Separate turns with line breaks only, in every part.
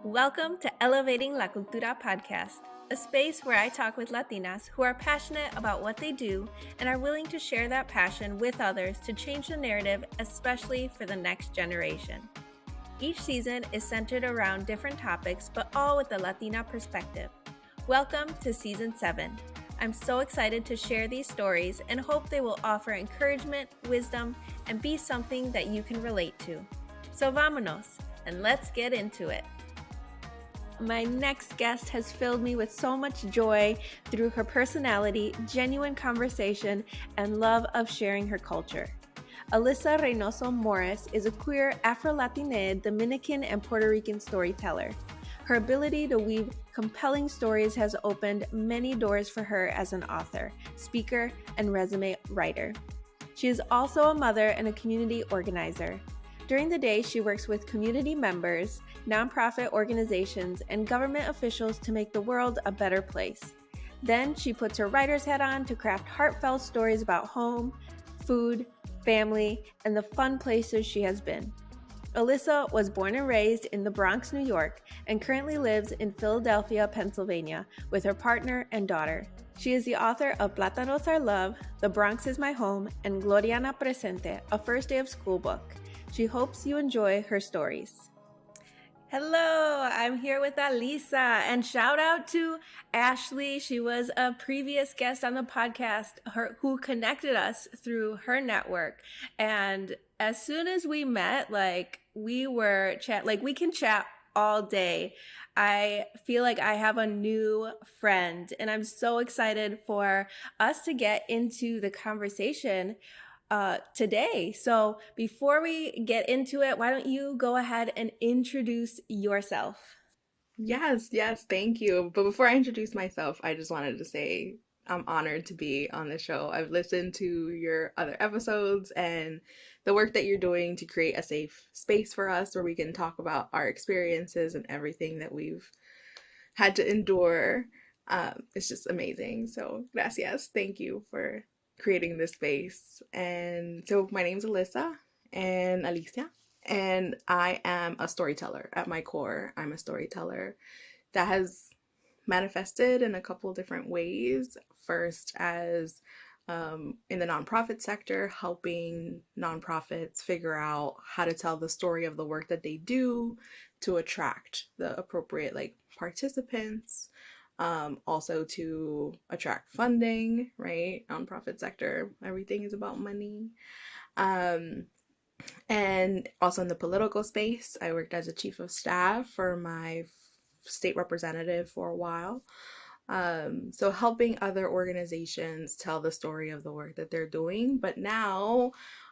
Welcome to Elevating La Cultura podcast, a space where I talk with Latinas who are passionate about what they do and are willing to share that passion with others to change the narrative, especially for the next generation. Each season is centered around different topics, but all with a Latina perspective. Welcome to Season 7. I'm so excited to share these stories and hope they will offer encouragement, wisdom, and be something that you can relate to. So vámonos, and let's get into it. My next guest has filled me with so much joy through her personality, genuine conversation, and love of sharing her culture. Alyssa Reynoso-Morris is a queer Afro-Latine, Dominican, and Puerto Rican storyteller. Her ability to weave compelling stories has opened many doors for her as an author, speaker, and resume writer. She is also a mother and a community organizer. During the day, she works with community members, nonprofit organizations, and government officials to make the world a better place. Then she puts her writer's hat on to craft heartfelt stories about home, food, family, and the fun places she has been. Alyssa was born and raised in the Bronx, New York, and currently lives in Philadelphia, Pennsylvania, with her partner and daughter. She is the author of Plátanos Are Love, The Bronx Is My Home, and Gloriana Presente, a first day of school book. She hopes you enjoy her stories. Hello, I'm here with Alyssa, and shout out to Ashley. She was a previous guest on the podcast who connected us through her network. And as soon as we met, we can chat all day. I feel like I have a new friend, and I'm so excited for us to get into the conversation today. So before we get into it, why don't you go ahead and introduce yourself?
Yes, thank you. But before I introduce myself, I just wanted to say I'm honored to be on the show. I've listened to your other episodes and the work that you're doing to create a safe space for us where we can talk about our experiences and everything that we've had to endure. It's just amazing. So, gracias. Thank you for creating this space. And so, my name's Alyssa and Alicia, and I am a storyteller at my core. I'm a storyteller that has manifested in a couple different ways. First, as in the nonprofit sector, helping nonprofits figure out how to tell the story of the work that they do to attract the appropriate participants, also to attract funding, right? Nonprofit sector, everything is about money. And also in the political space, I worked as a chief of staff for my state representative for a while. So helping other organizations tell the story of the work that they're doing. But now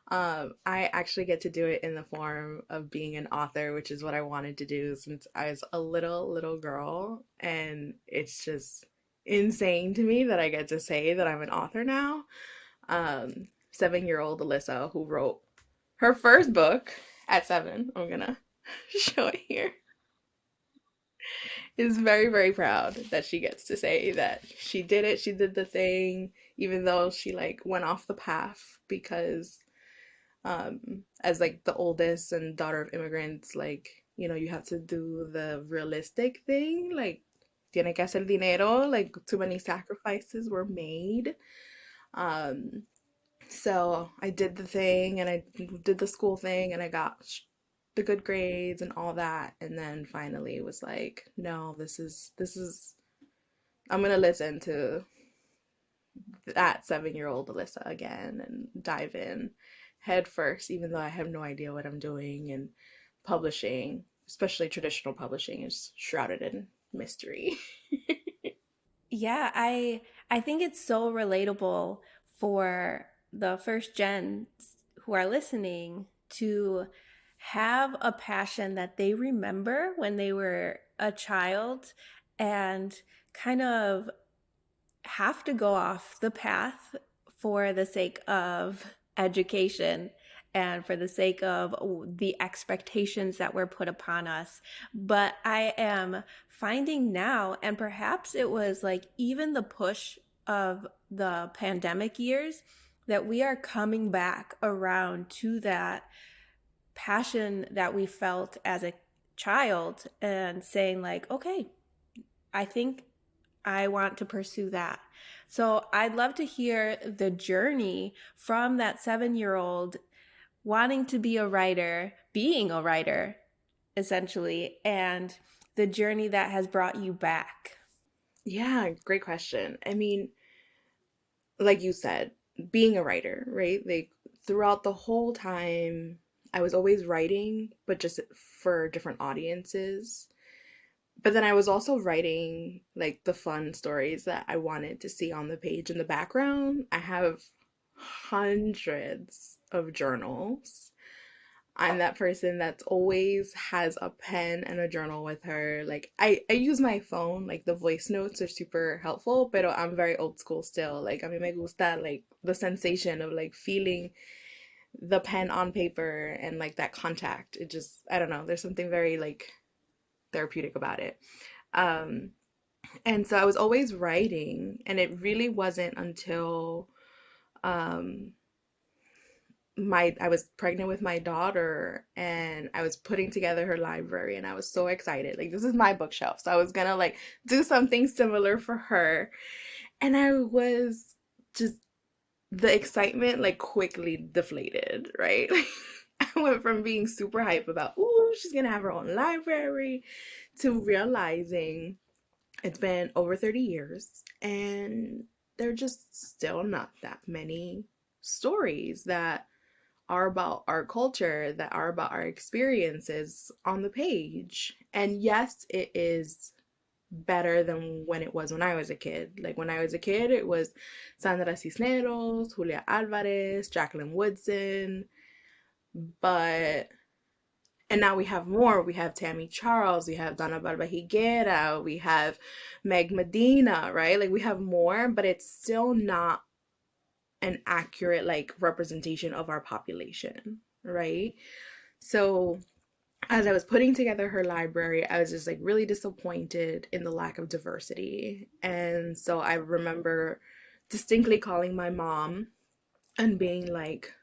I actually get to do it in the form of being an author, which is what I wanted to do since I was a little girl. And it's just insane to me that I get to say that I'm an author now. 7-year-old Alyssa, who wrote her first book at 7, I'm gonna show it here, is very, very proud that she gets to say that she did it. She did the thing, even though she went off the path because as the oldest and daughter of immigrants, you have to do the realistic thing, tiene que hacer dinero, too many sacrifices were made. So I did the thing and I did the school thing and I got the good grades and all that, and then finally it was like, no, this is I'm gonna listen to that 7-year-old Alyssa again and dive in head first, even though I have no idea what I'm doing. And publishing, especially traditional publishing, is shrouded in mystery.
Yeah, I think it's so relatable for the first gens who are listening to have a passion that they remember when they were a child and kind of have to go off the path for the sake of education and for the sake of the expectations that were put upon us. But I am finding now, and perhaps it was even the push of the pandemic years, that we are coming back around to that passion that we felt as a child and saying like, okay, I think I want to pursue that. So I'd love to hear the journey from that 7-year-old wanting to be a writer, being a writer, essentially, and the journey that has brought you back.
Yeah, great question. I mean, like you said, being a writer, right? Like throughout the whole time, I was always writing, but just for different audiences. But then I was also writing like the fun stories that I wanted to see on the page in the background. I have hundreds of journals. I'm that person that's always has a pen and a journal with her. Like I use my phone, like the voice notes are super helpful, but I'm very old school still. Like a mí me gusta like the sensation of like feeling the pen on paper and like that contact. It just I don't know, there's something very like therapeutic about it. Um and so I was always writing, and it really wasn't until um my I was pregnant with my daughter and I was putting together her library, and I was so excited. Like this is my bookshelf. So I was gonna like do something similar for her. And I was just the excitement like quickly deflated, right? I went from being super hype about, ooh, she's gonna have her own library to realizing it's been over 30 years and there are just still not that many stories that are about our culture, that are about our experiences on the page. And yes, it is better than when it was when I was a kid. Like when I was a kid, it was Sandra Cisneros, Julia Alvarez, Jacqueline Woodson, but and now we have more. We have Tammy Charles, we have Donna Barba Higuera, we have Meg Medina, right? Like we have more, but it's still not an accurate like representation of our population, right? So as I was putting together her library, I was just like really disappointed in the lack of diversity. And so I remember distinctly calling my mom and being like,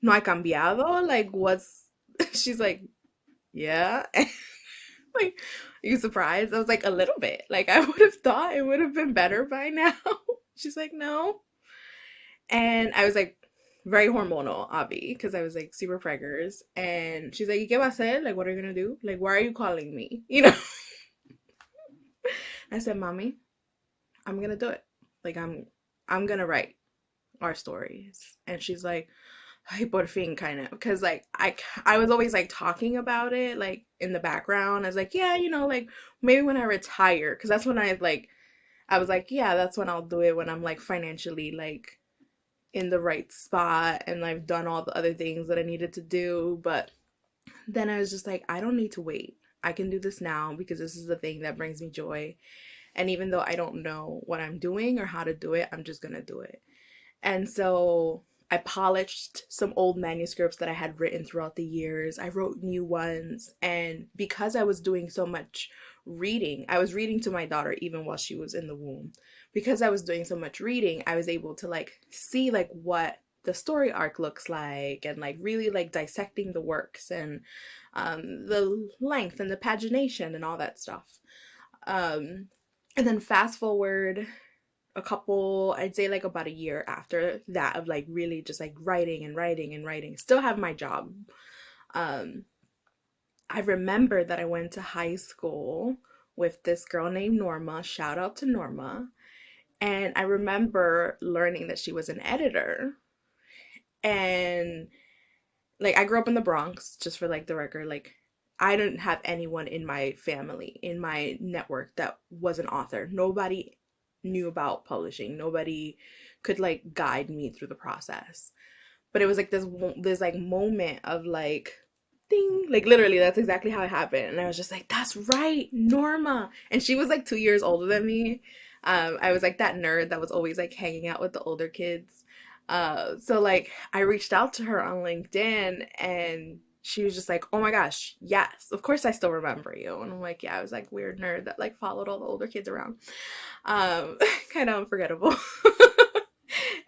no ha cambiado? Like, what's, she's like, yeah. Like, are you surprised? I was like, a little bit. Like, I would have thought it would have been better by now. She's like, no. And I was like, very hormonal, Abby, because I was like super preggers. And she's like, ¿Y qué va a hacer? Like, what are you gonna do? Like, why are you calling me? You know? I said, Mommy, I'm gonna do it. Like, I'm gonna write our stories. And she's like, ay, por fin, kind of, because like I was always like talking about it like in the background. I was like, yeah, you know, like maybe when I retire, because that's when I was like, yeah, that's when I'll do it, when I'm like financially like in the right spot and I've done all the other things that I needed to do. But then I was just like, I don't need to wait. I can do this now because this is the thing that brings me joy. And even though I don't know what I'm doing or how to do it, I'm just gonna do it. And so I polished some old manuscripts that I had written throughout the years. I wrote new ones. And because I was doing so much reading, I was reading to my daughter even while she was in the womb. Because I was doing so much reading, I was able to like see like what the story arc looks like and like really like dissecting the works and the length and the pagination and all that stuff. Um, and then fast forward a couple, I'd say like about a year after that of like really just like writing and writing and writing, still have my job. um I remember that I went to high school with this girl named Norma, shout out to Norma, and I remember learning that she was an editor. And like I grew up in the Bronx, just for like the record. Like I didn't have anyone in my family, in my network, that was an author. Nobody knew about publishing. Nobody could like guide me through the process. But it was like this like moment of like ding, like literally that's exactly how it happened. And I was just like, that's right, Norma. And she was like 2 years older than me. I was like that nerd that was always like hanging out with the older kids. So like I reached out to her on LinkedIn, and she was just like, oh my gosh, yes, of course I still remember you. And I'm like, yeah, I was like weird nerd that like followed all the older kids around. um Kind of unforgettable.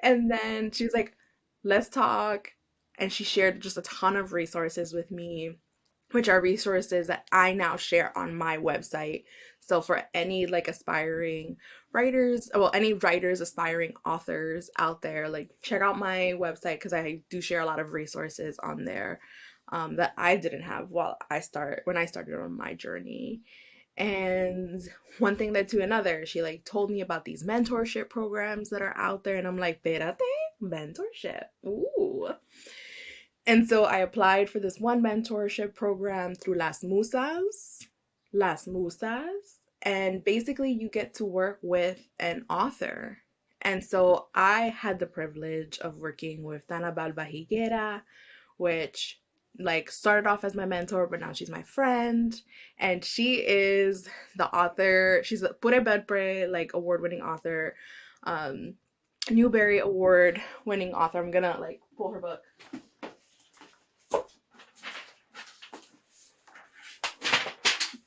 And then she was like, let's talk. And she shared just a ton of resources with me. which are resources that I now share on my website. So for any like aspiring writers, well, any writers, aspiring authors out there, like check out my website because I do share a lot of resources on there that I didn't have when I started on my journey. And one thing led to another. She like told me about these mentorship programs that are out there, and I'm like, "Espérate, mentorship. Ooh." And so I applied for this one mentorship program through Las Musas. Las Musas. And basically, you get to work with an author. And so I had the privilege of working with Tana Balba Higuera, which like started off as my mentor, but now she's my friend. And she is the author. She's a Pure Bedpre, like award-winning author, um, Newbery Award-winning author. I'm gonna like pull her book.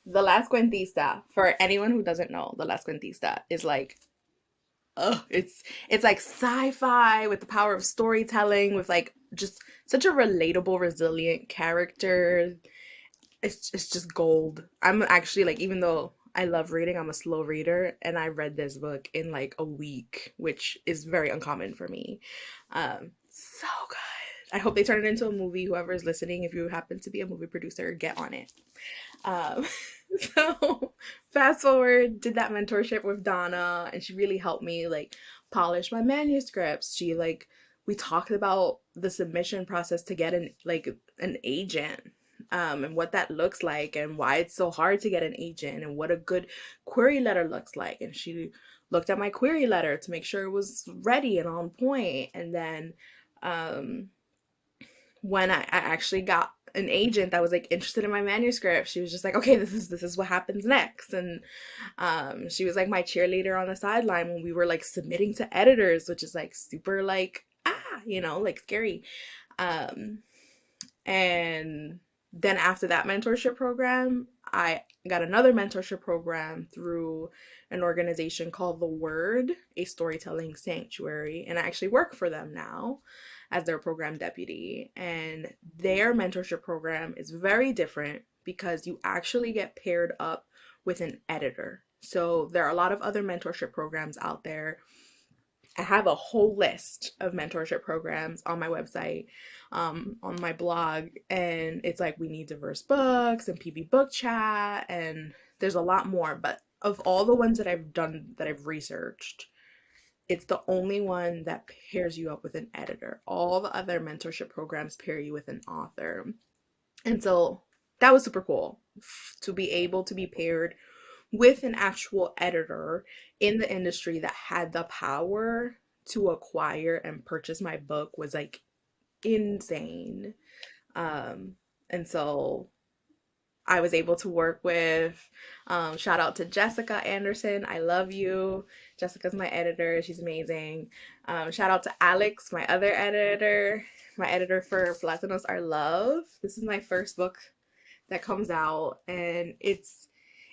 The Last Cuentista, for anyone who doesn't know, The Last Cuentista is like, it's like sci-fi with the power of storytelling, with like just such a relatable, resilient character. It's just gold. I'm actually like, even though I love reading, I'm a slow reader, and I read this book in like a week, which is very uncommon for me. So good. I hope they turn it into a movie. Whoever is listening, if you happen to be a movie producer, get on it. Um, so fast forward, did that mentorship with Donna, and she really helped me like polish my manuscripts. She like we talked about the submission process to get an agent, and what that looks like, and why it's so hard to get an agent, and what a good query letter looks like. And she looked at my query letter to make sure it was ready and on point. And then um when I actually got an agent that was like interested in my manuscript, she was just like, okay, this is what happens next. And she was like my cheerleader on the sideline when we were like submitting to editors, which is like super like like scary. um and then after that mentorship program, I got another mentorship program through an organization called The Word, a storytelling sanctuary. And I actually work for them now as their program deputy. And their mentorship program is very different because you actually get paired up with an editor. So there are a lot of other mentorship programs out there. I have a whole list of mentorship programs on my website, on my blog, and it's like We Need Diverse Books and PB Book Chat, and there's a lot more. But of all the ones that I've done, that I've researched, it's the only one that pairs you up with an editor. All the other mentorship programs pair you with an author. And so that was super cool to be able to be paired with an actual editor in the industry that had the power to acquire and purchase my book was like insane. Um, and so I was able to work with, shout out to Jessica Anderson. I love you. Jessica's my editor. She's amazing. Shout out to Alex, my editor for Plátanos Are Love. This is my first book that comes out, and it's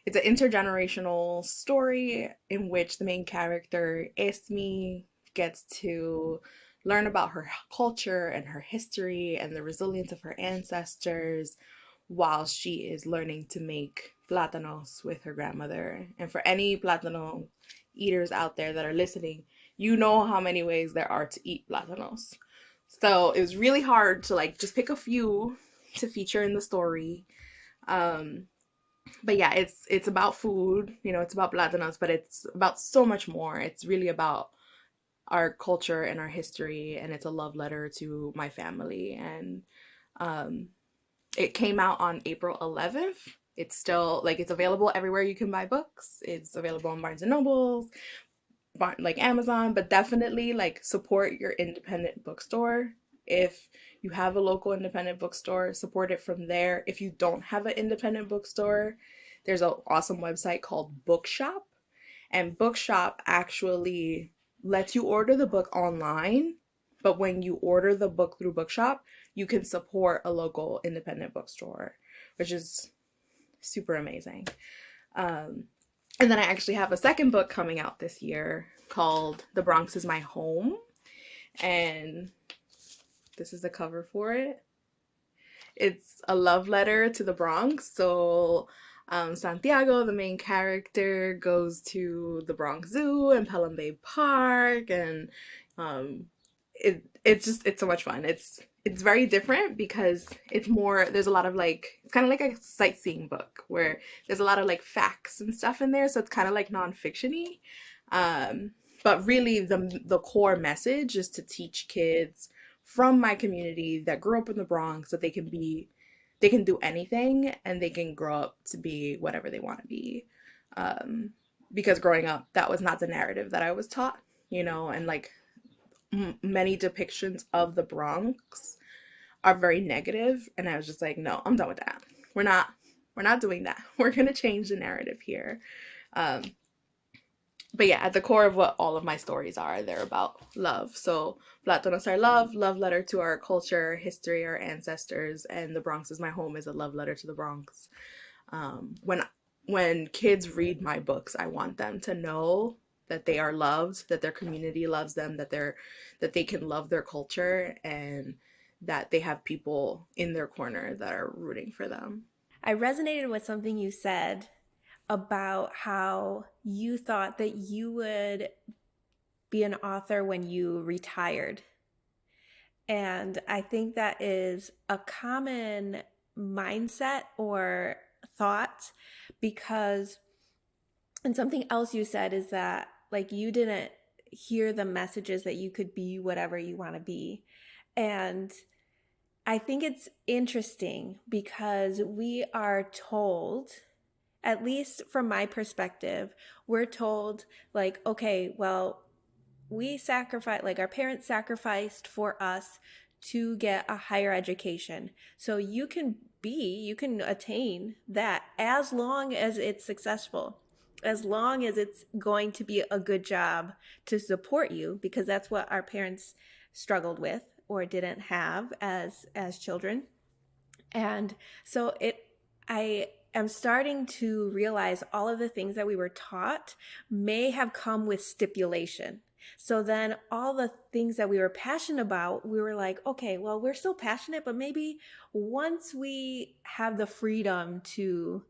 an intergenerational story in which the main character, Esme, gets to learn about her culture and her history and the resilience of her ancestors while she is learning to make plátanos with her grandmother. And for any plátano eaters out there that are listening, you know how many ways there are to eat plátanos. So it was really hard to like just pick a few to feature in the story. Um, but yeah, it's about food, it's about plátanos, but it's about so much more. It's really about our culture and our history, and it's a love letter to my family. And um, it came out on April 11th. It's still like it's available everywhere you can buy books. It's available on Barnes and Nobles, like Amazon, but definitely like support your independent bookstore. If you have a local independent bookstore, support it from there. If you don't have an independent bookstore, there's an awesome website called Bookshop, and Bookshop actually lets you order the book online, but when you order the book through Bookshop, you can support a local independent bookstore, which is super amazing. Um, and then I actually have a second book coming out this year called The Bronx Is My Home. And this is the cover for it. it's a love letter to the Bronx. So Santiago, the main character, goes to the Bronx Zoo and Pelham Bay Park, and um, it's so much fun. It's very different because it's more, there's a lot of like, it's kind of like a sightseeing book where there's a lot of like facts and stuff in there, so it's kind of like nonfiction-y. Um, but really the core message is to teach kids from my community that grew up in the Bronx that they can do anything and they can grow up to be whatever they want to be. Um, because growing up, that was not the narrative that I was taught, and like many depictions of the Bronx are very negative, and I was just like, no, I'm done with that. We're not we're not doing that. We're gonna change the narrative here. Um, but yeah, at the core of what all of my stories are, they're about love. So Plátanos Are Love, love letter to our culture, history, our ancestors, and The Bronx Is My Home is a love letter to the Bronx. When kids read my books, I want them to know that they are loved, that their community loves them, that they can love their culture, and that they have people in their corner that are rooting for them.
I resonated with something you said about how you thought that you would be an author when you retired. And I think that is a common mindset or thought because, and something else you said is that like you didn't hear the messages that you could be whatever you want to be. And I think it's interesting because we are told, at least from my perspective, we're told like, okay, well, we sacrifice, like our parents sacrificed for us to get a higher education. So you can attain that as long as it's successful, as long as it's going to be a good job to support you, because that's what our parents struggled with or didn't have as children. And so I am starting to realize all of the things that we were taught may have come with stipulation. So then all the things that we were passionate about, we were like, okay, well, we're still passionate, but maybe once we have the freedom to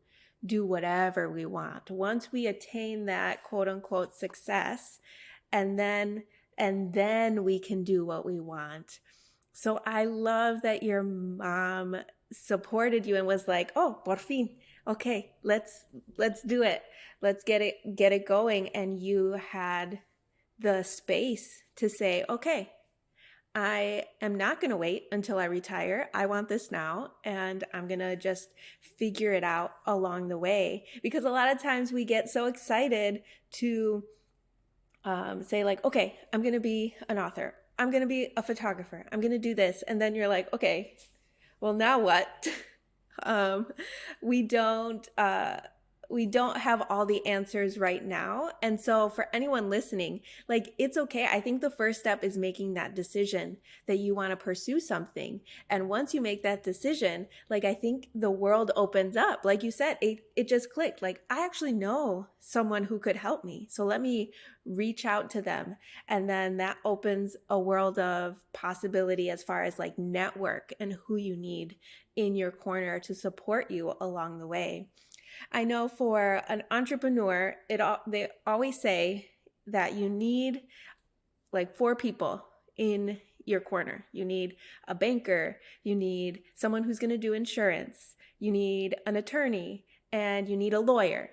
do whatever we want, once we attain that quote unquote success, and then we can do what we want. So I love that your mom supported you and was like, "Oh, por fin. Okay, let's do it. Let's get it going." And you had the space to say, "Okay, I am not going to wait until I retire. I want this now, and I'm going to just figure it out along the way." Because a lot of times we get so excited to say like, okay, I'm going to be an author. I'm going to be a photographer. I'm going to do this. And then you're like, okay, well, now what? um, we don't, uh, we don't have all the answers right now. And so for anyone listening, like it's okay. I think the first step is making that decision that you want to pursue something. And once you make that decision, like I think the world opens up. Like you said, it just clicked. Like I actually know someone who could help me. So let me reach out to them. And then that opens a world of possibility as far as like network and who you need in your corner to support you along the way. I know for an entrepreneur, they always say that you need like four people in your corner. You need a banker, you need someone who's going to do insurance, you need an attorney, and you need a lawyer.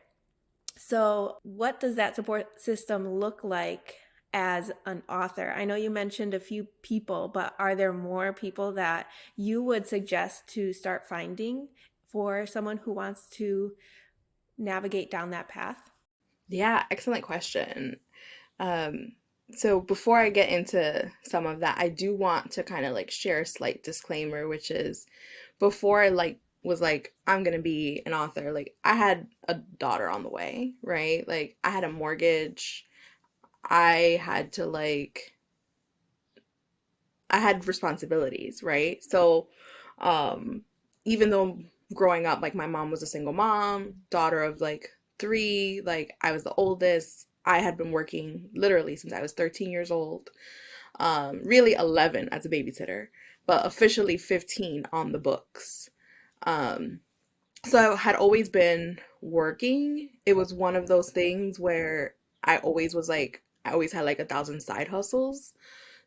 So, what does that support system look like as an author? I know you mentioned a few people, but are there more people that you would suggest to start finding for someone who wants to navigate down that path?
Yeah, excellent question. Um, so before I get into some of that, I do want to kind of like share a slight disclaimer, which is before I like was like I'm gonna be an author, like I had a daughter on the way, right? Like I had a mortgage. I had to like I had responsibilities, right? So um even though growing up like my mom was a single mom, daughter of like three, like I was the oldest. I had been working literally since I was 13 years old, really 11 as a babysitter, but officially 15 on the books. Um, so I had always been working. It was one of those things where I always had like 1,000 side hustles.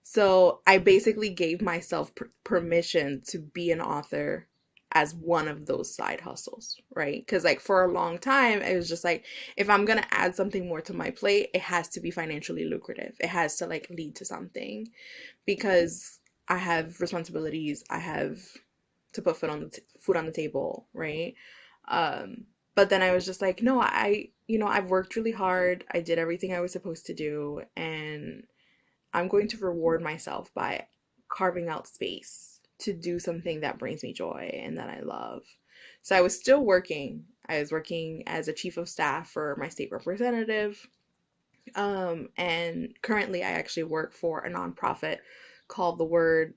So I basically gave myself permission to be an author as one of those side hustles, right? Because like for a long time, it was just like, if I'm gonna add something more to my plate, it has to be financially lucrative. It has to like lead to something because I have responsibilities. I have to put food on the table, right? But then I was just like, no, I've worked really hard. I did everything I was supposed to do, and I'm going to reward myself by carving out space to do something that brings me joy and that I love. So I was still working. I was working as a chief of staff for my state representative. And currently I actually work for a nonprofit called The Word,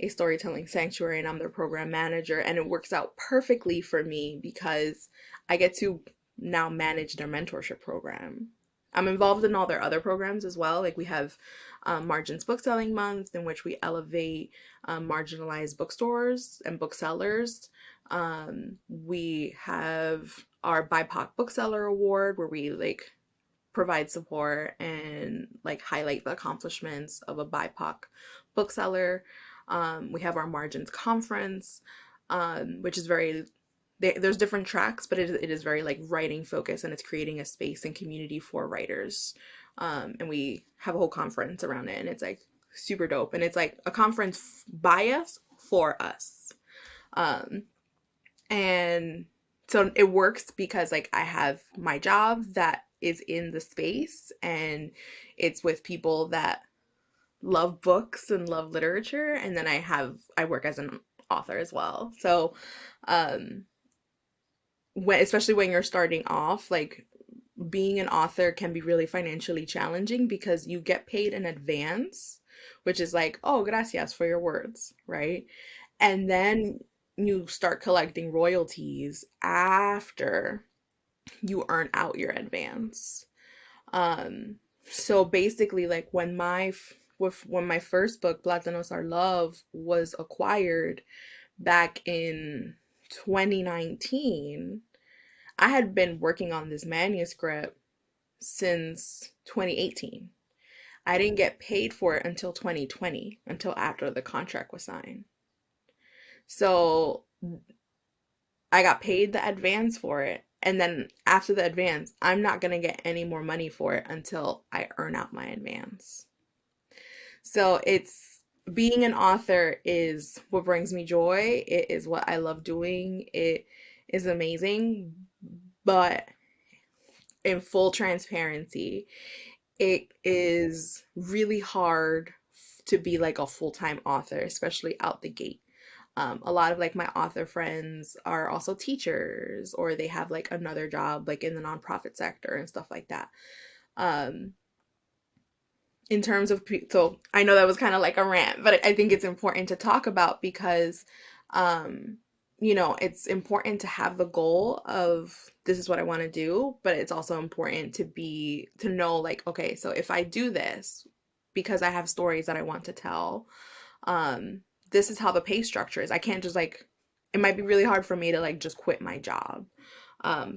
a storytelling sanctuary, and I'm their program manager. And it works out perfectly for me because I get to now manage their mentorship program. I'm involved in all their other programs as well. Like we have Margins Bookselling Month, in which we elevate marginalized bookstores and booksellers. We have our BIPOC Bookseller Award, where we like provide support and like highlight the accomplishments of a BIPOC bookseller. We have our Margins Conference, which is there's different tracks, but it is very like writing focused, and it's creating a space and community for writers. And we have a whole conference around it, and it's like super dope. And it's like a conference by us for us. Um, and so it works because like I have my job that is in the space, and it's with people that love books and love literature, and then I work as an author as well. So um especially when you're starting off, like being an author can be really financially challenging because you get paid in advance, which is like, oh, gracias for your words, right? And then you start collecting royalties after you earn out your advance. Um, so basically, like when my first book, Plátanos Are Love, was acquired back in 2019, I had been working on this manuscript since 2018. I didn't get paid for it until 2020, until after the contract was signed. So I got paid the advance for it. And then after the advance, I'm not going to get any more money for it until I earn out my advance. So it's being an author is what brings me joy. It is what I love doing. It is amazing. But in full transparency, it is really hard to be like a full-time author, especially out the gate. A lot of like my author friends are also teachers, or they have like another job like in the nonprofit sector and stuff like that. Um, in terms of so I know that was kind of like a rant, but I think it's important to talk about because um it's important to have the goal of this is what I want to do, but it's also important to know like, okay, so if I do this because I have stories that I want to tell, um this is how the pay structure is. I can't just like, it might be really hard for me to like just quit my job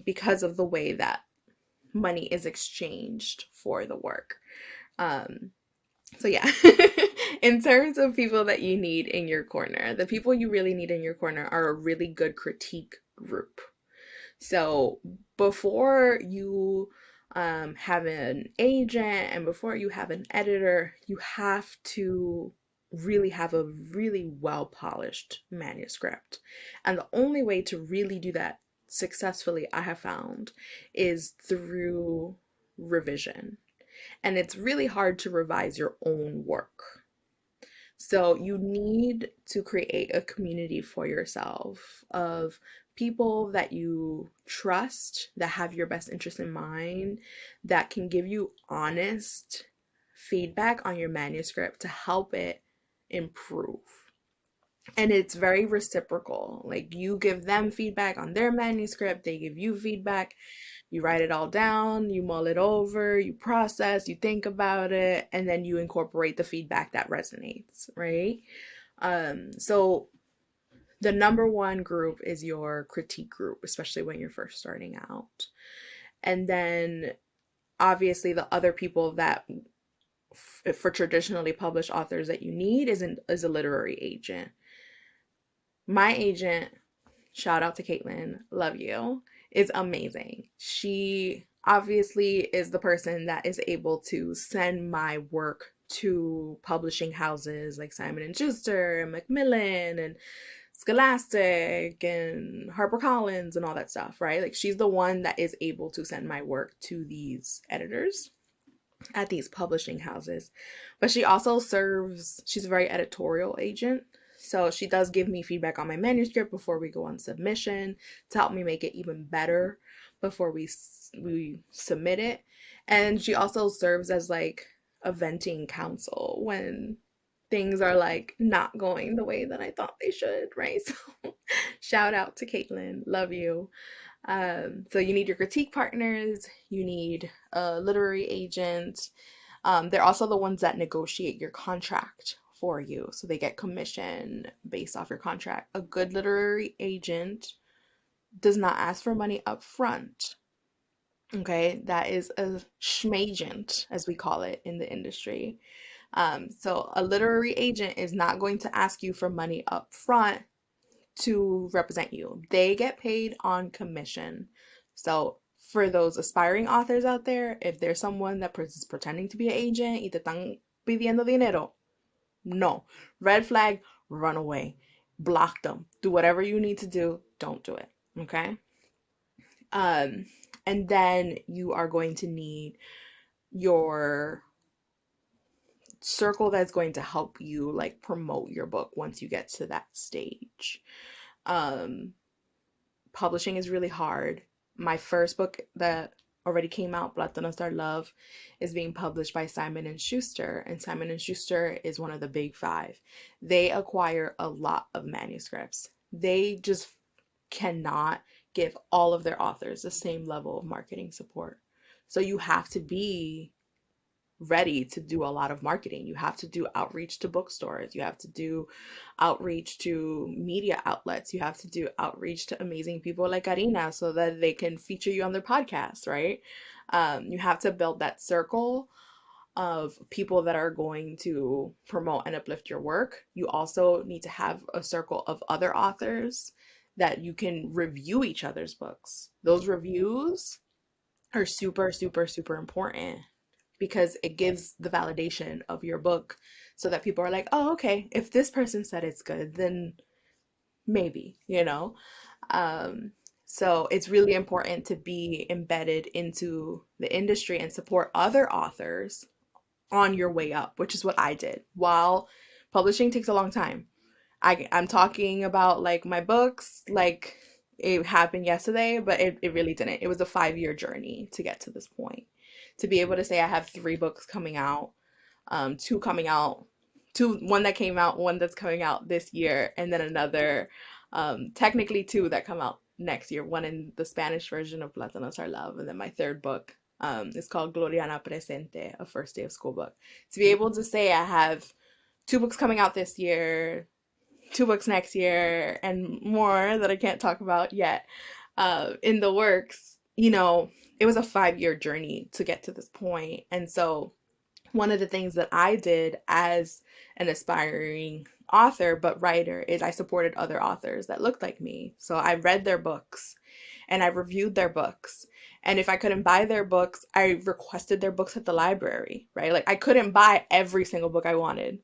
because of the way that money is exchanged for the work. um so yeah, in terms of people that you need in your corner, the people you really need in your corner are a really good critique group. So before you have an agent and before you have an editor, you have to really have a really well polished manuscript. And the only way to really do that successfully, I have found, is through revision. And it's really hard to revise your own work. So you need to create a community for yourself of people that you trust, that have your best interest in mind, that can give you honest feedback on your manuscript to help it improve. And it's very reciprocal. Like you give them feedback on their manuscript, they give you feedback. You write it all down, you mull it over, you process, you think about it, and then you incorporate the feedback that resonates, right? So The number one group is your critique group, especially when you're first starting out. And then obviously the other people that for traditionally published authors that you need is a literary agent. My agent, shout out to Caitlin, love you, is amazing. She obviously is the person that is able to send my work to publishing houses like Simon and Schuster and Macmillan and Scholastic and HarperCollins and all that stuff, right? Like she's the one that is able to send my work to these editors at these publishing houses. But she also she's a very editorial agent. So she does give me feedback on my manuscript before we go on submission to help me make it even better before we submit it. And she also serves as like a venting counsel when things are like not going the way that I thought they should, right? So shout out to Caitlin, love you. So you need your critique partners, you need a literary agent. They're also the ones that negotiate your contract for you. So they get commission based off your contract. A good literary agent does not ask for money up front. Okay, that is a schmagent, as we call it in the industry. So a literary agent is not going to ask you for money up front to represent you. They get paid on commission. So for those aspiring authors out there, if there's someone that is pretending to be an agent y te están pidiendo dinero, no. Red flag, run away. Block them. Do whatever you need to do. Don't do it. Okay? Um, and then you are going to need your circle that's going to help you like promote your book once you get to that stage. Um, Publishing is really hard. My first book that already came out, Plátanos Are Love, is being published by Simon and Schuster, and Simon and Schuster is one of the big five. They acquire a lot of manuscripts. They just cannot give all of their authors the same level of marketing support. So you have to be ready to do a lot of marketing. You have to do outreach to bookstores. You have to do outreach to media outlets. You have to do outreach to amazing people like Karina so that they can feature you on their podcast, right? You have to build that circle of people that are going to promote and uplift your work. You also need to have a circle of other authors that you can review each other's books. Those reviews are super, super, super important because it gives the validation of your book so that people are like, oh, okay, if this person said it's good, then maybe, you know? Um, so it's really important to be embedded into the industry and support other authors on your way up, which is what I did. While publishing takes a long time. I'm talking about like my books, like it happened yesterday, but it really didn't. It was a 5-year journey to get to this point. To be able to say I have 3 books coming out, two coming out, one that came out, one that's coming out this year, and then another, technically 2 that come out next year. One in the Spanish version of Plátanos Are Love, and then my 3rd book is called Gloriana Presente, a first day of school book. To be able to say I have 2 books coming out this year, 2 books next year, and more that I can't talk about yet, in the works, you know, it was a 5-year journey to get to this point. And so one of the things that I did as an aspiring author but writer is I supported other authors that looked like me. So I read their books and I reviewed their books. And if I couldn't buy their books, I requested their books at the library, right? Like I couldn't buy every single book I wanted.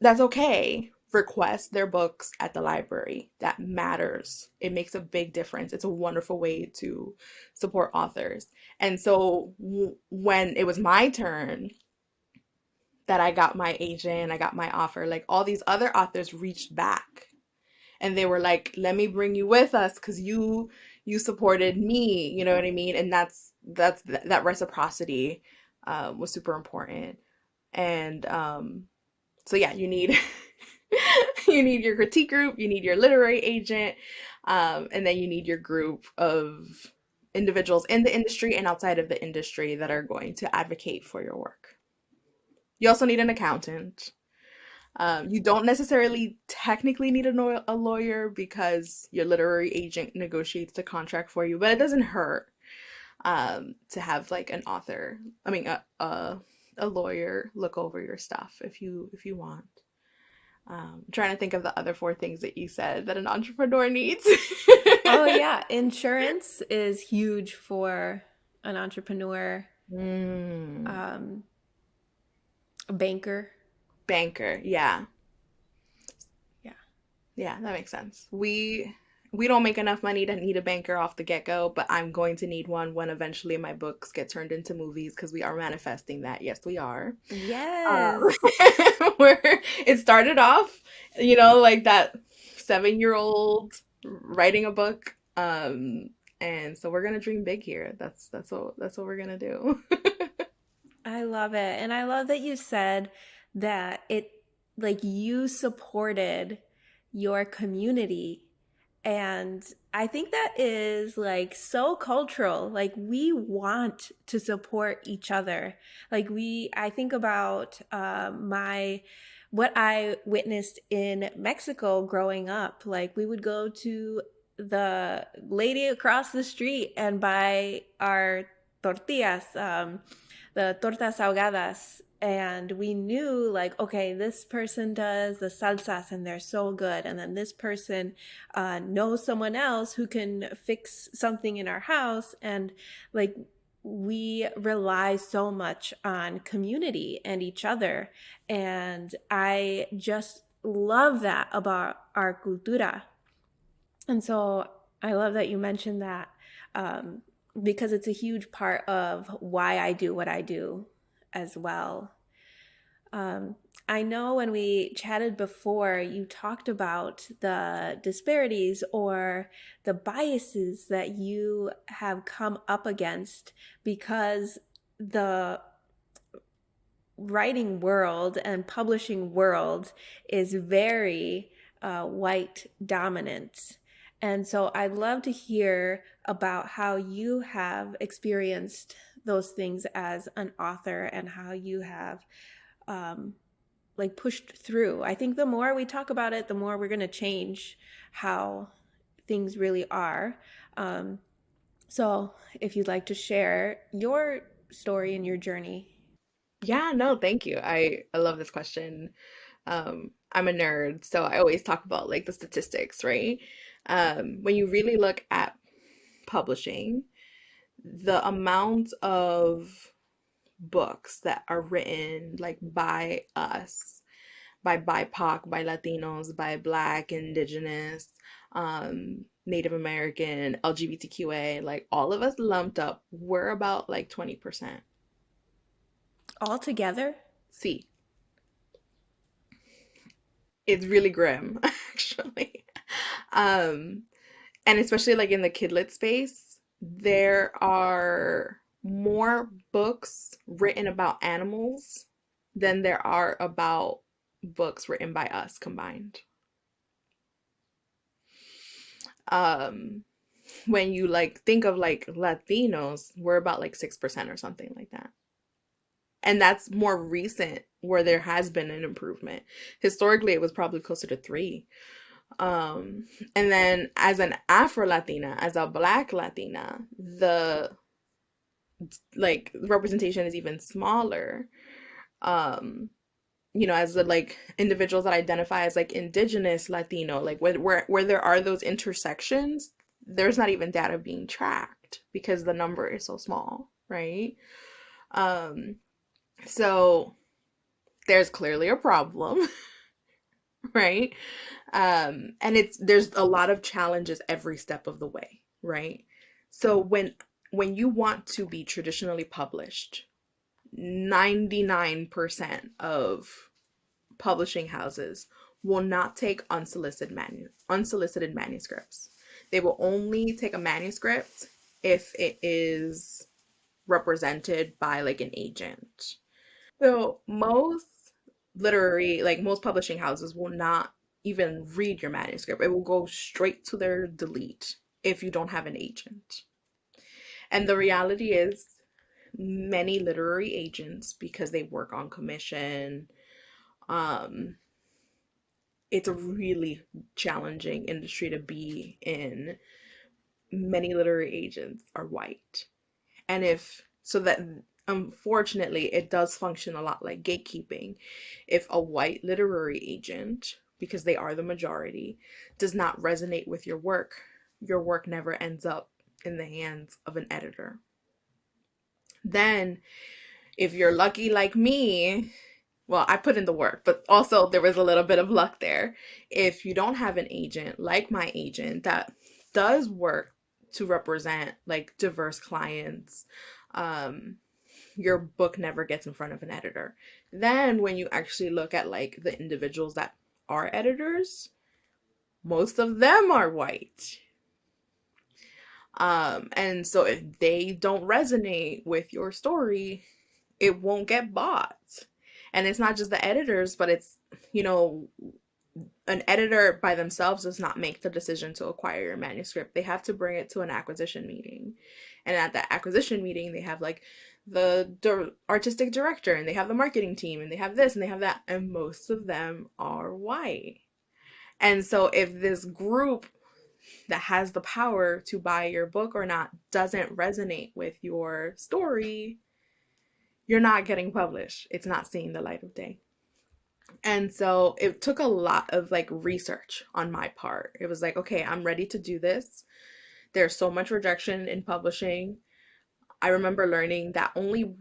That's okay. Request their books at the library. That matters. It makes a big difference. It's a wonderful way to support authors. And so when it was my turn that I got my agent, I got my offer, like all these other authors reached back and they were like, let me bring you with us because you supported me, you know what I mean? And that reciprocity was super important. And so yeah, you need you need your critique group, you need your literary agent, and then you need your group of individuals in the industry and outside of the industry that are going to advocate for your work. You also need an accountant. You don't necessarily technically need a lawyer because your literary agent negotiates the contract for you, but it doesn't hurt to have like an author, I mean a lawyer look over your stuff if you want. I'm trying to think of the other four things that you said that an entrepreneur needs.
Oh, yeah. Insurance is huge for an entrepreneur,
Mm,
um, a banker.
banker, yeah.
Yeah.
Yeah, that makes sense. We don't make enough money to need a banker off the get-go, but I'm going to need one when eventually my books get turned into movies because we are manifesting that. Yes, we are. Um,
Yes.
where it started off, you know, like that 7-year-old writing a book. And so we're gonna dream big here. That's what we're gonna do.
I love it. And I love that you said that like, you supported your community. And I think that is like so cultural. Like, we want to support each other. Like, I think about what I witnessed in Mexico growing up. Like, we would go to the lady across the street and buy our tortillas, the tortas ahogadas, and we knew, like, okay, this person does the salsas and they're so good, and then this person knows someone else who can fix something in our house. And like, we rely so much on community and each other, and I just love that about our cultura. And so I love that you mentioned that, um, because it's a huge part of why I do what I do as well. Um, I know when we chatted before, you talked about the disparities or the biases that you have come up against because the writing world and publishing world is very white dominant. And so I'd love to hear about how you have experienced those things as an author and how you have, um, like, pushed through. I think the more we talk about it, the more we're going to change how things really are. Um, so if you'd like to share your story and your journey.
Yeah, no, thank you. I love this question. I'm a nerd, so I always talk about like the statistics, right? When you really look at publishing, the amount of books that are written like by us, by BIPOC, by Latinos, by Black, Indigenous, Native American, LGBTQA, like all of us lumped up, we're about like 20%.
All together?
See, it's really grim, actually. Um, and especially like in the kidlit space, there are more books written about animals than there are about books written by us combined. Um, when you like think of like Latinos, we're about like 6% or something like that. And that's more recent where there has been an improvement. Historically, it was probably closer to 3. Um, and then as an Afro-Latina, as a Black Latina, the like representation is even smaller. Um, as the like individuals that identify as like indigenous Latino, like where there are those intersections, there's not even data being tracked because the number is so small, right? Um, so there's clearly a problem, right? And there's a lot of challenges every step of the way, right? So when you want to be traditionally published, 99% of publishing houses will not take unsolicited manuscripts. They will only take a manuscript if it is represented by like an agent. So most publishing houses will not even read your manuscript. It will go straight to their delete if you don't have an agent. And the reality is, many literary agents, because they work on commission, um, it's a really challenging industry to be in. Many literary agents are white. And if so that unfortunately it does function a lot like gatekeeping. If a white literary agent, because they are the majority, does not resonate with your work never ends up in the hands of an editor. Then if you're lucky like me, well, I put in the work, but also there was a little bit of luck there. If you don't have an agent like my agent that does work to represent like diverse clients, um, your book never gets in front of an editor. Then when you actually look at like the individuals that are editors, most of them are white. And so if they don't resonate with your story, it won't get bought. And it's not just the editors, but it's, you know, an editor by themselves does not make the decision to acquire your manuscript. They have to bring it to an acquisition meeting. And at that acquisition meeting, they have like the artistic director and they have the marketing team and they have this and they have that. And most of them are white. And so if this group that has the power to buy your book or not doesn't resonate with your story, you're not getting published. It's not seeing the light of day. And so it took a lot of like research on my part. It was like, okay, I'm ready to do this. There's so much rejection in publishing. I remember learning that only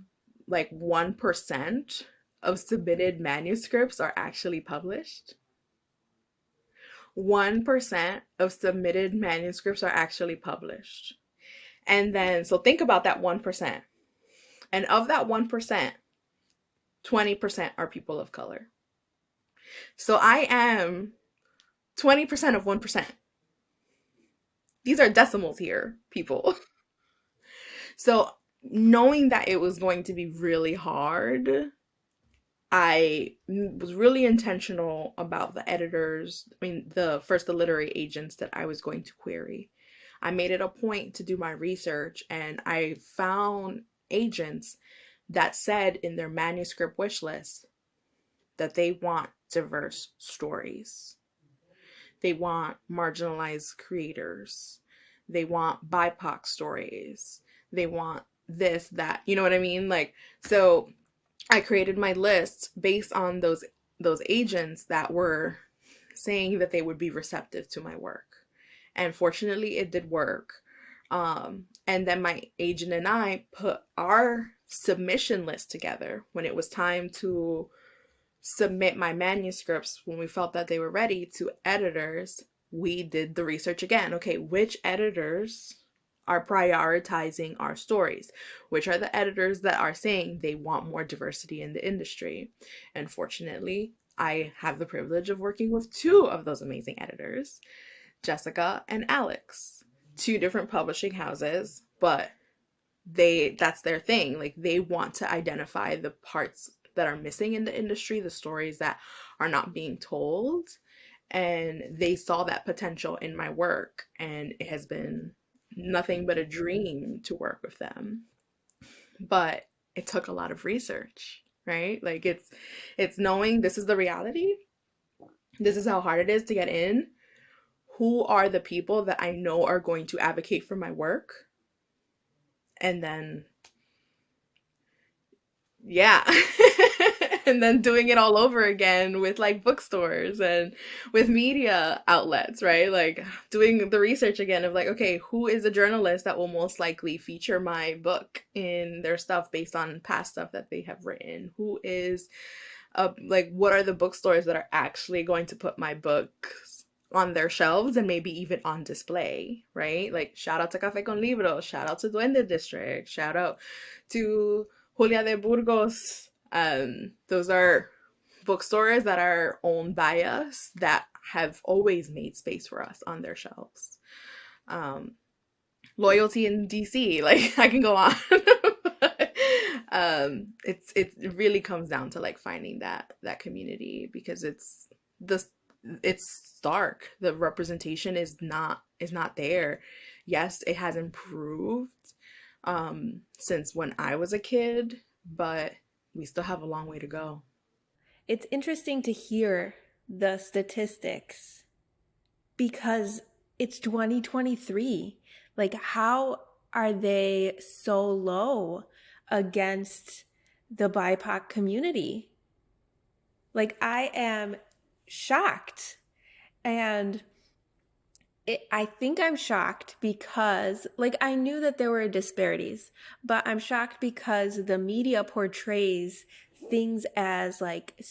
like 1% of submitted manuscripts are actually published. 1% of submitted manuscripts are actually published. And then, so think about that 1%. And of that 1%, 20% are people of color. So I am 20% of 1%. These are decimals here, people. So knowing that it was going to be really hard, I was really intentional about the editors, I mean, the literary agents that I was going to query. I made it a point to do my research and I found agents that said in their manuscript wish list that they want diverse stories. They want marginalized creators. They want BIPOC stories. They want this, that. You know what I mean? Like, so I created my list based on those agents that were saying that they would be receptive to my work. And fortunately, it did work. And then my agent and I put our submission list together when it was time to submit my manuscripts when we felt that they were ready to editors. We did the research again. Okay, which editors are prioritizing our stories? Which are the editors that are saying they want more diversity in the industry? And fortunately, I have the privilege of working with two of those amazing editors, Jessica and Alex. Two different publishing houses, but that's their thing. Like they want to identify the parts that are missing in the industry, the stories that are not being told, and they saw that potential in my work, and it has been nothing but a dream to work with them. But it took a lot of research, right? Like it's knowing this is the reality. This is how hard it is to get in. Who are the people that I know are going to advocate for my work? And then yeah. And then doing it all over again with like bookstores and with media outlets, right? Like doing the research again of like, okay, who is a journalist that will most likely feature my book in their stuff based on past stuff that they have written? Who is like what are the bookstores that are actually going to put my books on their shelves and maybe even on display, right? Like shout out to Café con Libros, shout out to Duende District, shout out to Julia de Burgos. Those are bookstores that are owned by us that have always made space for us on their shelves. Um, Loyalty in DC, like I can go on. But, it really comes down to like finding that community because the it's stark. The representation is not there. Yes, it has improved since when I was a kid, but we still have a long way to go.
It's interesting to hear the statistics because it's 2023. Like, how are they so low against the BIPOC community? Like, I am shocked. And I think I'm shocked because, like, I knew that there were disparities, but I'm shocked because the media portrays things as like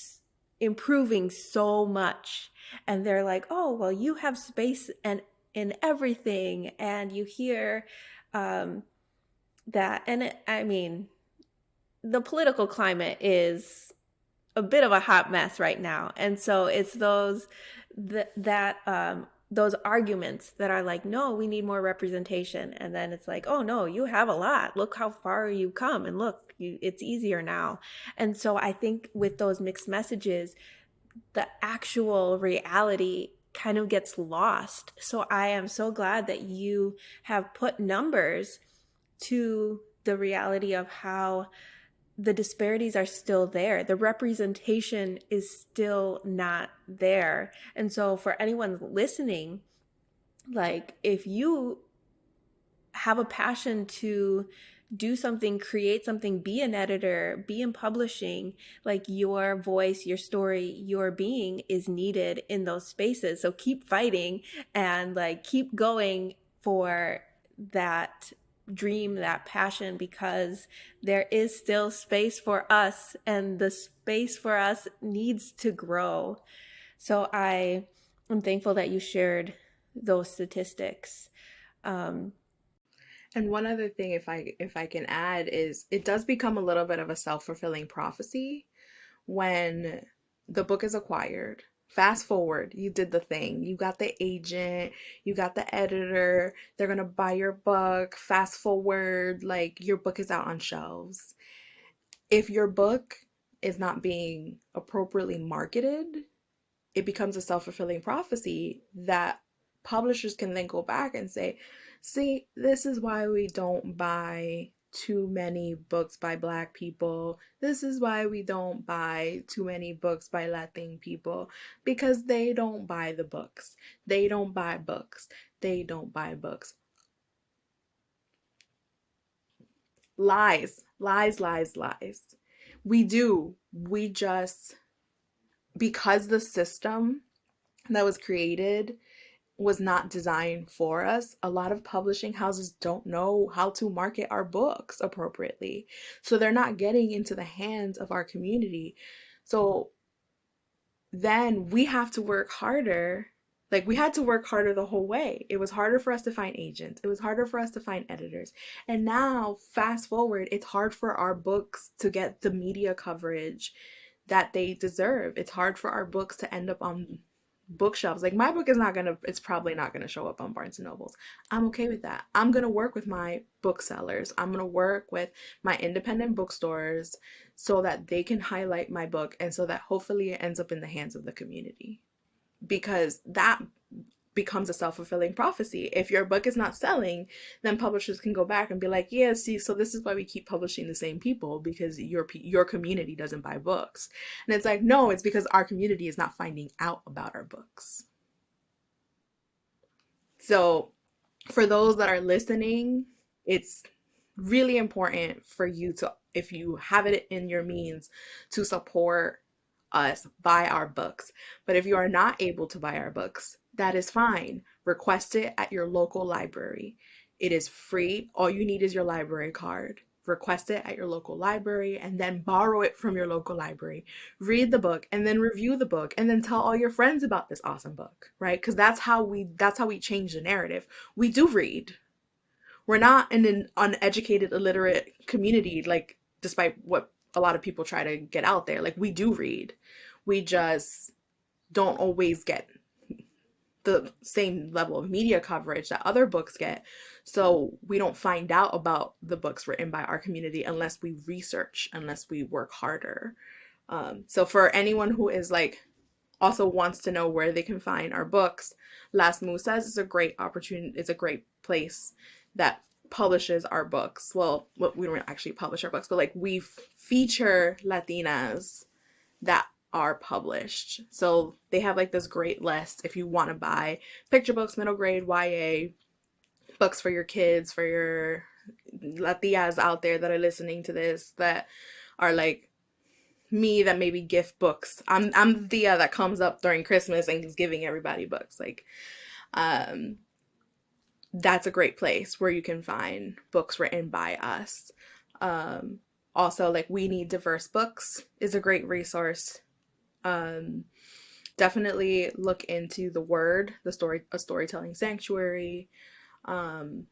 improving so much. And they're like, oh, well, you have space and in everything. And you hear um, that. And I mean, the political climate is a bit of a hot mess right now. And so it's those arguments that are like, no, we need more representation. And then it's like, oh no, you have a lot. Look how far you come, and look, it's easier now. And so I think with those mixed messages, the actual reality kind of gets lost. So I am so glad that you have put numbers to the reality of how the disparities are still there. The representation is still not there. And so for anyone listening, like, if you have a passion to do something, create something, be an editor, be in publishing, like, your voice, your story, your being is needed in those spaces. So keep fighting and like keep going for that dream, that passion, because there is still space for us and the space for us needs to grow. So I am thankful that you shared those statistics. Um,
And one other thing, if I can add, is it does become a little bit of a self-fulfilling prophecy when the book is acquired. Fast forward, you did the thing. You got the agent, you got the editor, they're gonna buy your book. Fast forward, like, your book is out on shelves. If your book is not being appropriately marketed, it becomes a self-fulfilling prophecy that publishers can then go back and say, see, this is why we don't buy too many books by Black people. This is why we don't buy too many books by Latin people, because they don't buy the books. They don't buy books. They don't buy books. Lies, lies, lies, lies. We do. We just, because the system that was created was not designed for us, a lot of publishing houses don't know how to market our books appropriately. So they're not getting into the hands of our community. So then we have to work harder. Like, we had to work harder the whole way. It was harder for us to find agents. It was harder for us to find editors. And now, fast forward, it's hard for our books to get the media coverage that they deserve. It's hard for our books to end up on bookshelves. Like, my book is not gonna, it's probably not gonna show up on Barnes and Nobles. I'm okay with that. I'm gonna work with my booksellers. I'm gonna work with my independent bookstores so that they can highlight my book and so that hopefully it ends up in the hands of the community. Because that becomes a self-fulfilling prophecy. If your book is not selling, then publishers can go back and be like, yeah, see, so this is why we keep publishing the same people, because your community doesn't buy books. And it's like, no, it's because our community is not finding out about our books. So for those that are listening, it's really important for you to, if you have it in your means, to support us, buy our books. But if you are not able to buy our books, that is fine. Request it at your local library. It is free. All you need is your library card. Request it at your local library and then borrow it from your local library. Read the book and then review the book and then tell all your friends about this awesome book, right? Because that's how we change the narrative. We do read. We're not in an uneducated, illiterate community, like, despite what a lot of people try to get out there. Like, we do read. We just don't always get the same level of media coverage that other books get. So we don't find out about the books written by our community unless we research, unless we work harder. So for anyone who is like also wants to know where they can find our books, Las Musas is a great opportunity. It's a great place that publishes our books. Well, we don't actually publish our books, but like, we feature Latinas that are published. So they have like this great list if you want to buy picture books, middle grade, YA, books for your kids, for your Latias out there that are listening to this that are like me that maybe gift books. I'm the Tia that comes up during Christmas and is giving everybody books. Like, um, that's a great place where you can find books written by us. Um, Also, like We Need Diverse Books is a great resource. Um, Definitely look into the Word, a storytelling sanctuary. Um,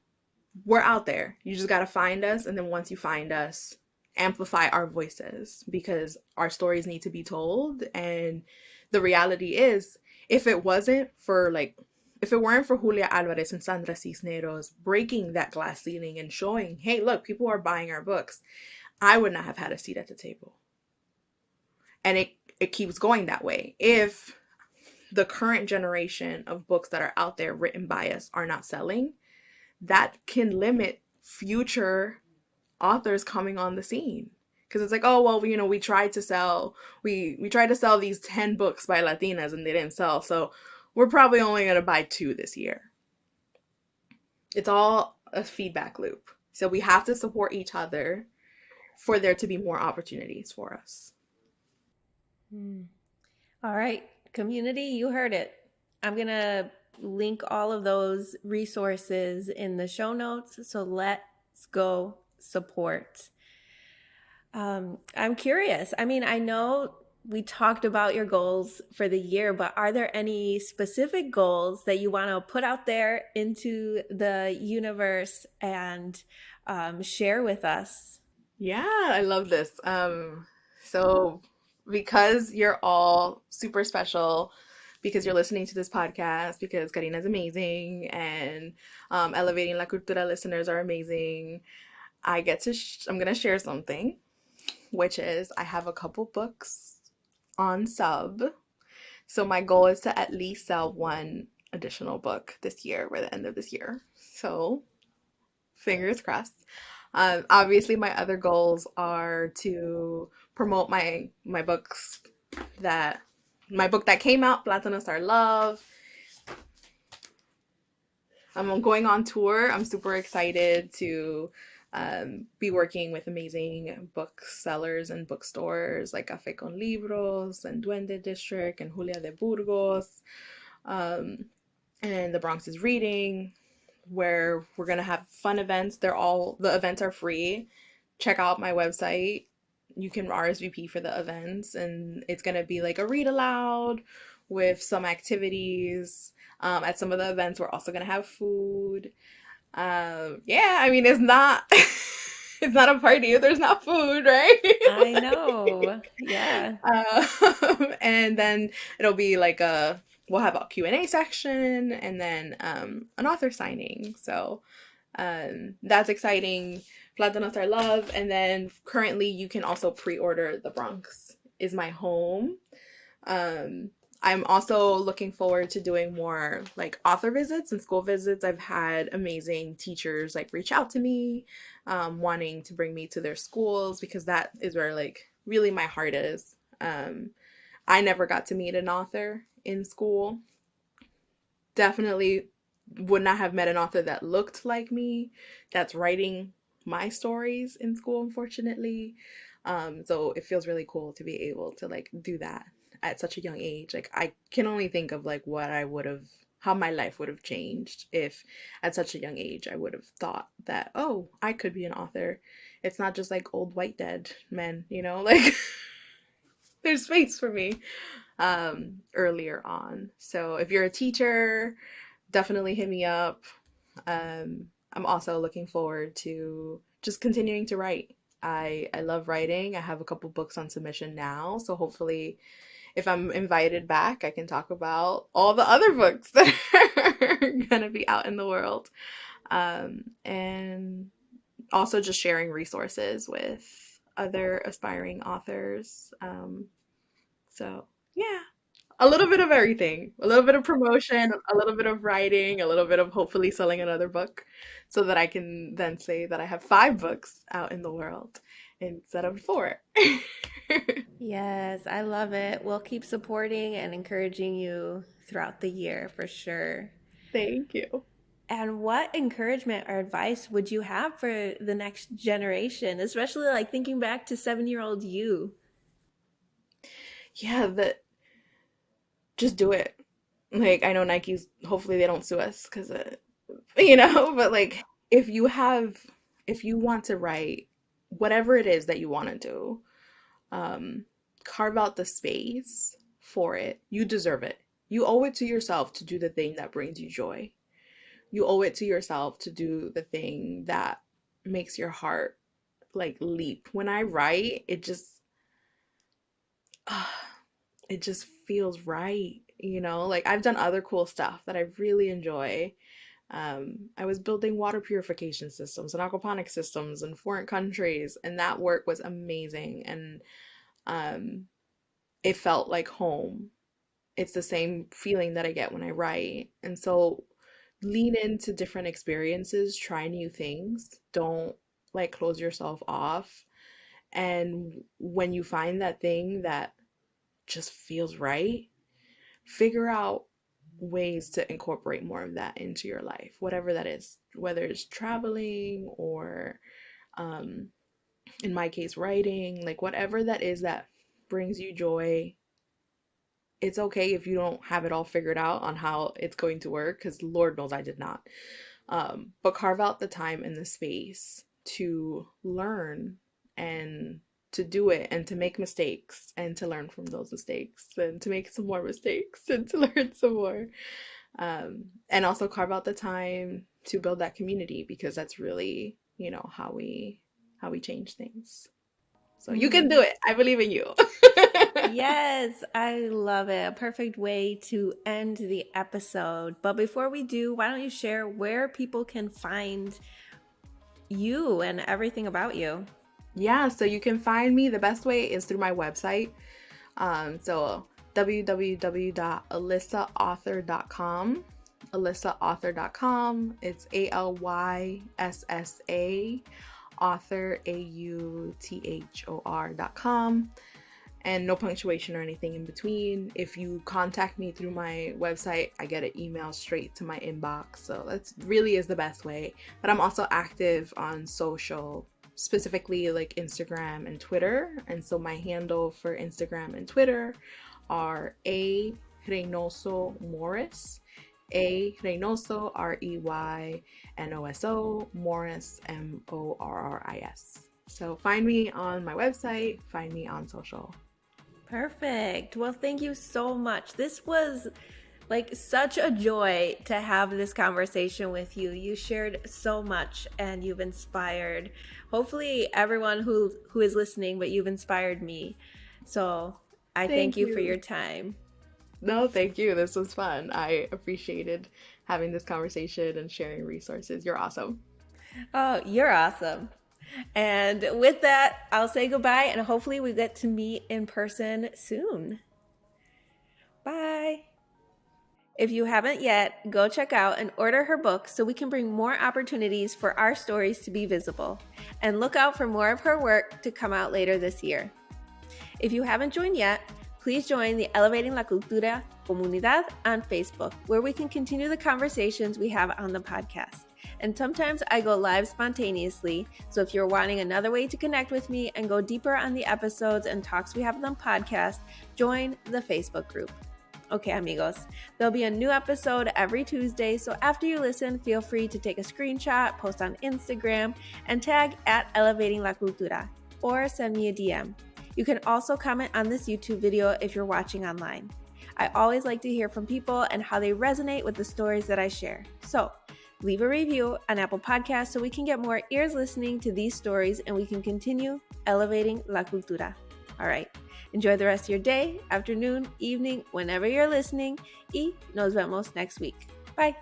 we're out there. You just got to find us. And then once you find us, amplify our voices because our stories need to be told. And the reality is, if it wasn't for like, if it weren't for Julia Alvarez and Sandra Cisneros breaking that glass ceiling and showing, hey, look, people are buying our books, I would not have had a seat at the table. And it keeps going that way. If the current generation of books that are out there written by us are not selling, that can limit future authors coming on the scene. Because it's like, oh well, we tried to sell we tried to sell these 10 books by Latinas and they didn't sell, so we're probably only going to buy 2 this year. It's all a feedback loop. So we have to support each other for there to be more opportunities for us.
Hmm. All right, community, you heard it. I'm going to link all of those resources in the show notes. So let's go support. I'm curious. I mean, I know we talked about your goals for the year, but are there any specific goals that you want to put out there into the universe and share with us?
Yeah, I love this. So because you're all super special, because you're listening to this podcast, because Karina's amazing, and Elevating La Cultura listeners are amazing, I'm gonna share something, which is I have a couple books on sub. So my goal is to at least sell one additional book this year by the end of this year. So fingers crossed. Obviously, my other goals are to promote my books that my book that came out, Plátanos Are Love. I'm going on tour. I'm super excited to be working with amazing booksellers and bookstores like Café con Libros and Duende District and Julia de Burgos, um, and the Bronx is Reading, where we're gonna have fun events. The events are free. Check out my website. You can RSVP for the events, and it's gonna be like a read aloud with some activities. At some of the events, we're also gonna have food. Yeah, I mean, it's not it's not a party if there's not food, right?
I know. Yeah.
And then it'll be like we'll have a Q&A section and then an author signing. So that's exciting. Plátanos Are Love. And then currently you can also pre-order The Bronx Is My Home. I'm also looking forward to doing more like author visits and school visits. I've had amazing teachers like reach out to me, wanting to bring me to their schools because that is where like really my heart is. I never got to meet an author in school. Definitely would not have met an author that looked like me, that's writing my stories in school, unfortunately. So it feels really cool to be able to like do that at such a young age. Like I can only think of like what I would have, how my life would have changed if at such a young age I would have thought that, oh, I could be an author. It's not just like old white dead men, like there's space for me earlier on. So if you're a teacher, definitely hit me up. I'm also looking forward to just continuing to write. I love writing. I have a couple books on submission now, so hopefully if I'm invited back, I can talk about all the other books that are gonna be out in the world. And also just sharing resources with other aspiring authors. So yeah, a little bit of everything, a little bit of promotion, a little bit of writing, a little bit of hopefully selling another book so that I can then say that I have 5 books out in the world. instead of 4.
Yes, I love it. We'll keep supporting and encouraging you throughout the year for sure.
Thank you.
And what encouragement or advice would you have for the next generation, especially like thinking back to 7-year-old you?
Yeah, that just do it. Like, I know Nike's, hopefully they don't sue us because, but like, if you have, if you want to write whatever it is that you want to do, um, carve out the space for it. You deserve it. You owe it to yourself to do the thing that brings you joy. You owe it to yourself to do the thing that makes your heart like leap. When I write, it just feels right, Like I've done other cool stuff that I really enjoy. I was building water purification systems and aquaponic systems in foreign countries, and that work was amazing. And um, it felt like home. It's the same feeling that I get when I write. And so lean into different experiences, try new things. Don't like close yourself off. And when you find that thing that just feels right, figure out ways to incorporate more of that into your life, whatever that is, whether it's traveling or, um, in my case, writing, like whatever that is that brings you joy. It's okay if you don't have it all figured out on how it's going to work, because Lord knows I did not. But carve out the time and the space to learn and to do it and to make mistakes and to learn from those mistakes and to make some more mistakes and to learn some more. And also carve out the time to build that community, because that's really, how we change things. So you can do
Mm.
it. I believe in you.
Yes, I love it. A perfect way to end the episode. But before we do, why don't you share where people can find you and everything about you?
Yeah, so you can find me. The best way is through my website. So www.alyssaauthor.com. AlyssaAuthor.com. It's ALYSSA author AUTHOR.com. And no punctuation or anything in between. If you contact me through my website, I get an email straight to my inbox. So that's really is the best way. But I'm also active on social, specifically like Instagram and Twitter. And so my handle for Instagram and Twitter are A Reynoso Morris. A Reynoso, Reynoso, Morris, Morris. So find me on my website, find me on social.
Perfect. Well, thank you so much. This was like such a joy to have this conversation with you. You shared so much and you've inspired hopefully everyone who is listening, but you've inspired me. So I thank you for your time.
No, thank you. This was fun. I appreciated having this conversation and sharing resources. You're awesome.
Oh, you're awesome. And with that, I'll say goodbye and hopefully we get to meet in person soon. Bye. If you haven't yet, go check out and order her book so we can bring more opportunities for our stories to be visible. And look out for more of her work to come out later this year. If you haven't joined yet, please join the Elevating La Cultura Comunidad on Facebook, where we can continue the conversations we have on the podcast. And sometimes I go live spontaneously, so if you're wanting another way to connect with me and go deeper on the episodes and talks we have on the podcast, join the Facebook group. Okay, amigos, there'll be a new episode every Tuesday, so after you listen, feel free to take a screenshot, post on Instagram, and tag at Elevating La Cultura, or send me a DM. You can also comment on this YouTube video if you're watching online. I always like to hear from people and how they resonate with the stories that I share. So leave a review on Apple Podcasts so we can get more ears listening to these stories and we can continue elevating la cultura. All right. Enjoy the rest of your day, afternoon, evening, whenever you're listening, y nos vemos next week. Bye.